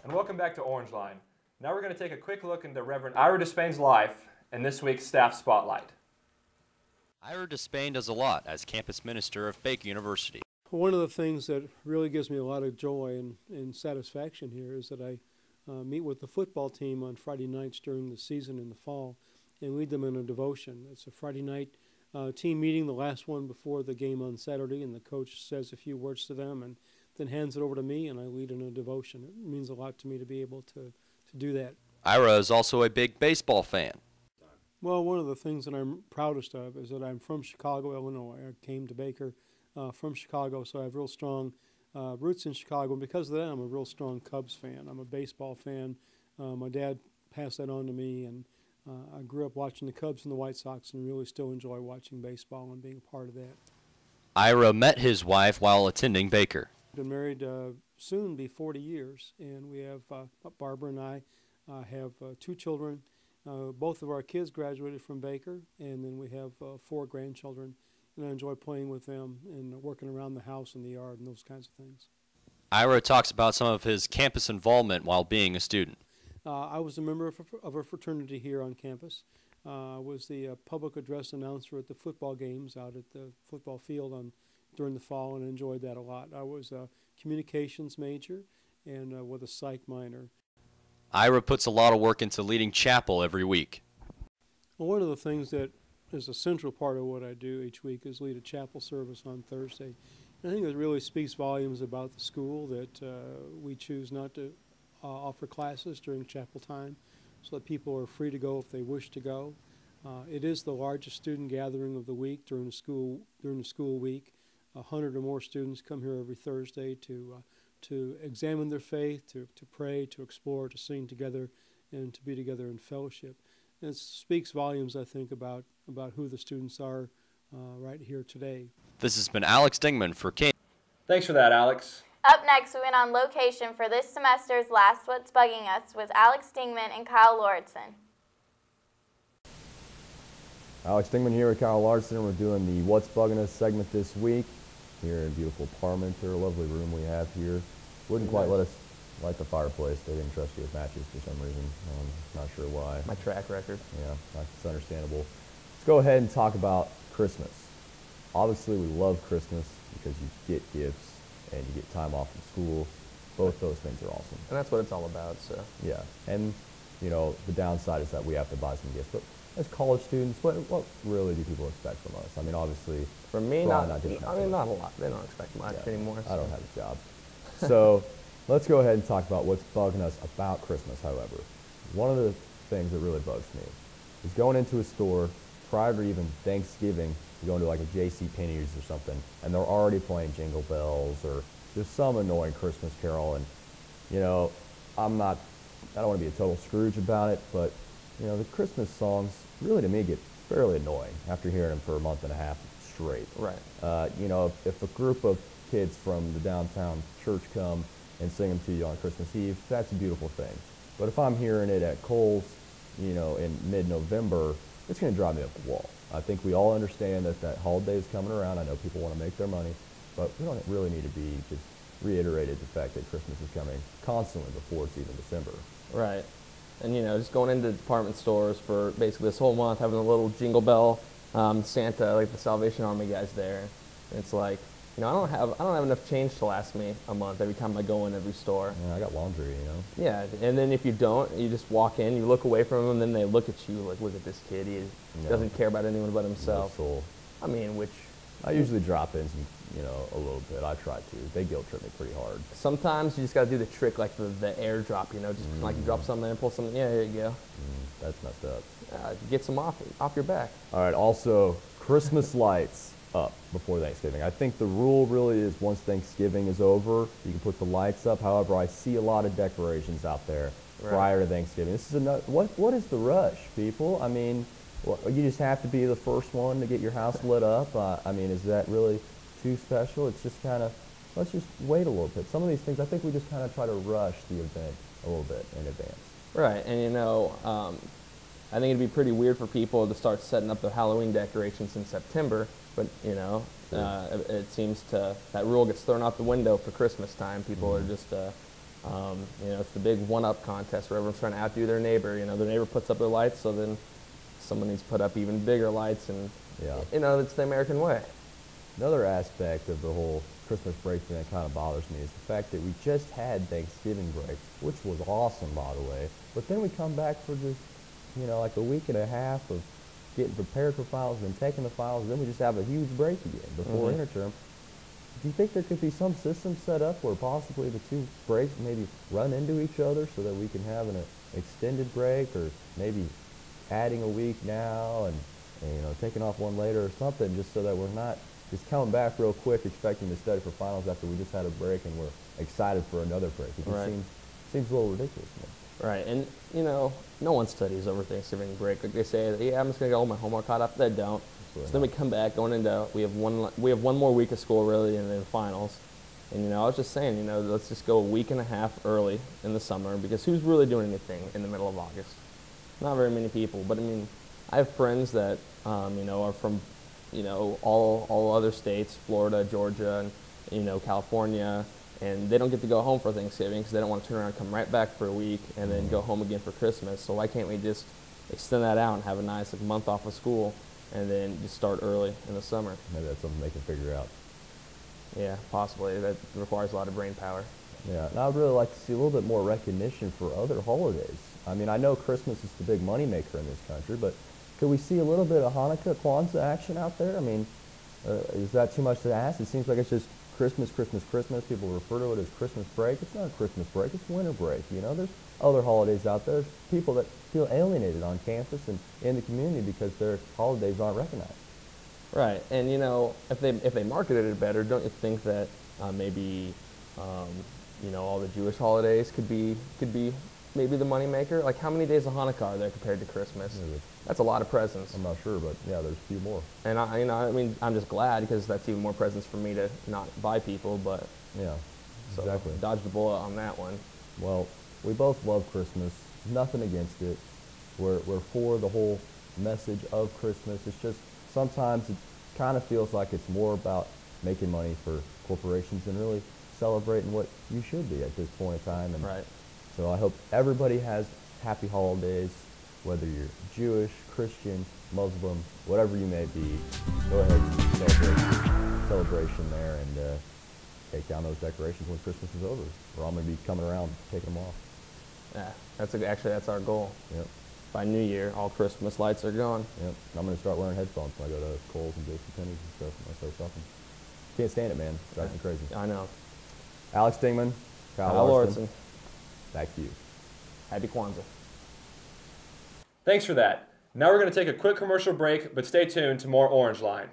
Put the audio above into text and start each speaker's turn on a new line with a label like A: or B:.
A: And welcome back to Orangeline. Now we're going to take a quick look into Reverend Ira Despain's life in this week's Staff Spotlight.
B: Ira Despain does a lot as campus minister of Baker University.
C: One of the things that really gives me a lot of joy and satisfaction here is that I meet with the football team on Friday nights during the season in the fall and lead them in a devotion. It's a Friday night team meeting, the last one before the game on Saturday, and the coach says a few words to them and then hands it over to me, and I lead in a devotion. It means a lot to me to be able to do that.
B: Ira is also a big baseball fan.
C: Well, one of the things that I'm proudest of is that I'm from Chicago, Illinois. I came to Baker from Chicago, so I have real strong roots in Chicago, and because of that, I'm a real strong Cubs fan. I'm a baseball fan. My dad passed that on to me, and I grew up watching the Cubs and the White Sox and really still enjoy watching baseball and being a part of that.
B: Ira met his wife while attending Baker.
C: Been married soon be 40 years, and we have Barbara and I have 2 children. Both of our kids graduated from Baker, and then we have 4 grandchildren, and I enjoy playing with them and working around the house and the yard and those kinds of things.
B: Ira talks about some of his campus involvement while being a student.
C: I was a member of a fraternity here on campus. I was the public address announcer at the football games out at the football field during the fall, and enjoyed that a lot. I was a communications major and with a psych minor.
B: Ira puts a lot of work into leading chapel every week.
C: Well, one of the things that is a central part of what I do each week is lead a chapel service on Thursday. And I think it really speaks volumes about the school that we choose not to offer classes during chapel time so that people are free to go if they wish to go. It is the largest student gathering of the week during the school week. 100 or more students come here every Thursday to examine their faith, to pray, to explore, to sing together, and to be together in fellowship. And it speaks volumes, I think, about who the students are right here today.
B: This has been Alex Dingman for KNBU.
A: Thanks for that, Alex.
D: Up next, we went on location for this semester's Last What's Bugging Us with Alex Dingman and Kyle Lauridsen.
E: Alex Dingman here with Kyle Lauridsen. We're doing the What's Bugging Us segment this week here in beautiful Parmenter, a lovely room we have here. Wouldn't quite let us light the fireplace. They didn't trust you with matches for some reason. Not sure why.
F: My track record.
E: Yeah, that's understandable. Let's go ahead and talk about Christmas. Obviously, we love Christmas because you get gifts and you get time off from school. Both those things are awesome.
F: And that's what it's all about, so.
E: Yeah, and you know, the downside is that we have to buy some gifts. But as college students, what really do people expect from us? I mean, obviously,
F: for me, not a lot. They don't expect much anymore. So.
E: I don't have a job. So let's go ahead and talk about what's bugging us about Christmas, however. One of the things that really bugs me is going into a store prior to even Thanksgiving, you go into like a J.C. Penney's or something, and they're already playing Jingle Bells or just some annoying Christmas carol. And, you know, I don't want to be a total Scrooge about it, but, you know, the Christmas songs really to me get fairly annoying after hearing them for a month and a half straight.
F: Right.
E: You know, if a group of kids from the downtown church come and sing them to you on Christmas Eve, that's a beautiful thing. But if I'm hearing it at Kohl's, you know, in mid-November, it's going to drive me up the wall. I think we all understand that holiday is coming around. I know people want to make their money, but we don't really need to be just reiterated the fact that Christmas is coming constantly before it's even December.
F: Right. And, you know, just going into department stores for basically this whole month, having a little Jingle Bell Santa, like the Salvation Army guys there. And it's like, you know, I don't have enough change to last me a month every time I go in every store.
E: Yeah, I got laundry, you know.
F: Yeah, and then if you don't, you just walk in, you look away from them, and then they look at you like, look at this kid. He doesn't care about anyone but himself.
E: No.
F: I mean, which...
E: I usually drop in some, you know, a little bit. I try to. They guilt trip me pretty hard.
F: Sometimes you just got to do the trick, like the airdrop, you know, just like you drop something and pull something. Yeah, here you go.
E: That's messed up.
F: Get some off your back.
E: All right, also, Christmas lights up before Thanksgiving. I think the rule really is once Thanksgiving is over, you can put the lights up. However, I see a lot of decorations out there prior to Thanksgiving. This is what is the rush, people? I mean, you just have to be the first one to get your house lit up. I mean, is that really too special? It's just kind of, let's just wait a little bit. Some of these things, I think we just kind of try to rush the event a little bit in advance.
F: Right, and you know, I think it'd be pretty weird for people to start setting up their Halloween decorations in September, but you know, it seems that rule gets thrown out the window for Christmas time. People are just You know, it's the big one-up contest where everyone's trying to outdo their neighbor. You know, their neighbor puts up their lights, so then someone needs to put up even bigger lights, and you know, it's the American way.
E: Another aspect of the whole Christmas break thing that kind of bothers me is the fact that we just had Thanksgiving break, which was awesome, by the way. But then we come back for just, you know, like a week and a half of getting prepared for finals and taking the finals, and then we just have a huge break again before interterm. Do you think there could be some system set up where possibly the two breaks maybe run into each other so that we can have an extended break, or maybe adding a week now and you know, taking off one later or something, just so that we're not just coming back real quick expecting to study for finals after we just had a break and we're excited for another break? It just seems a little ridiculous to me.
F: Right, and you know, no one studies over Thanksgiving break. Like they say, yeah, I'm just gonna get all my homework caught up. They don't. So then we come back going into we have one more week of school really, and then finals. And you know, I was just saying, you know, let's just go a week and a half early in the summer, because who's really doing anything in the middle of August? Not very many people. But I mean, I have friends that you know, are from, you know, all other states, Florida, Georgia, and you know, California, and they don't get to go home for Thanksgiving because they don't want to turn around and come right back for a week and then go home again for Christmas. So why can't we just extend that out and have a nice month off of school and then just start early in the summer?
E: Maybe that's something they can figure out.
F: Yeah, possibly. That requires a lot of brain power.
E: Yeah, and I would really like to see a little bit more recognition for other holidays. I mean, I know Christmas is the big moneymaker in this country, but could we see a little bit of Hanukkah, Kwanzaa action out there? I mean, is that too much to ask? It seems like it's just Christmas, Christmas, Christmas. People refer to it as Christmas break. It's not Christmas break. It's winter break. You know, there's other holidays out there. There's people that feel alienated on campus and in the community because their holidays aren't recognized.
F: Right, and you know, if they marketed it better, don't you think that maybe you know, all the Jewish holidays could be maybe the moneymaker? Like, how many days of Hanukkah are there compared to Christmas?
E: Yeah,
F: that's a lot of presents.
E: I'm not sure, but yeah, there's a few more.
F: And I, you know, I mean, I'm just glad because that's even more presents for me to not buy people. But
E: yeah,
F: so
E: exactly.
F: Dodged the bullet on that one.
E: Well, we both love Christmas. Nothing against it. We're for the whole message of Christmas. It's just sometimes it kind of feels like it's more about making money for corporations than really celebrating what you should be at this point in time. And so I hope everybody has happy holidays, whether you're Jewish, Christian, Muslim, whatever you may be. Go ahead and celebrate celebration there and take down those decorations when Christmas is over. We're all going to be coming around taking them off.
F: Yeah, actually that's our goal.
E: Yep.
F: By New Year, all Christmas lights are gone.
E: Yep. I'm going to start wearing headphones when I go to Kohl's and JCPenney's and stuff when I start shopping. Can't stand it, man. Drives me crazy.
F: I know.
E: Alex Dingman, Kyle
F: Lauridsen.
E: Back to you.
F: Happy Kwanzaa.
A: Thanks for that. Now we're going to take a quick commercial break, but stay tuned to more Orangeline.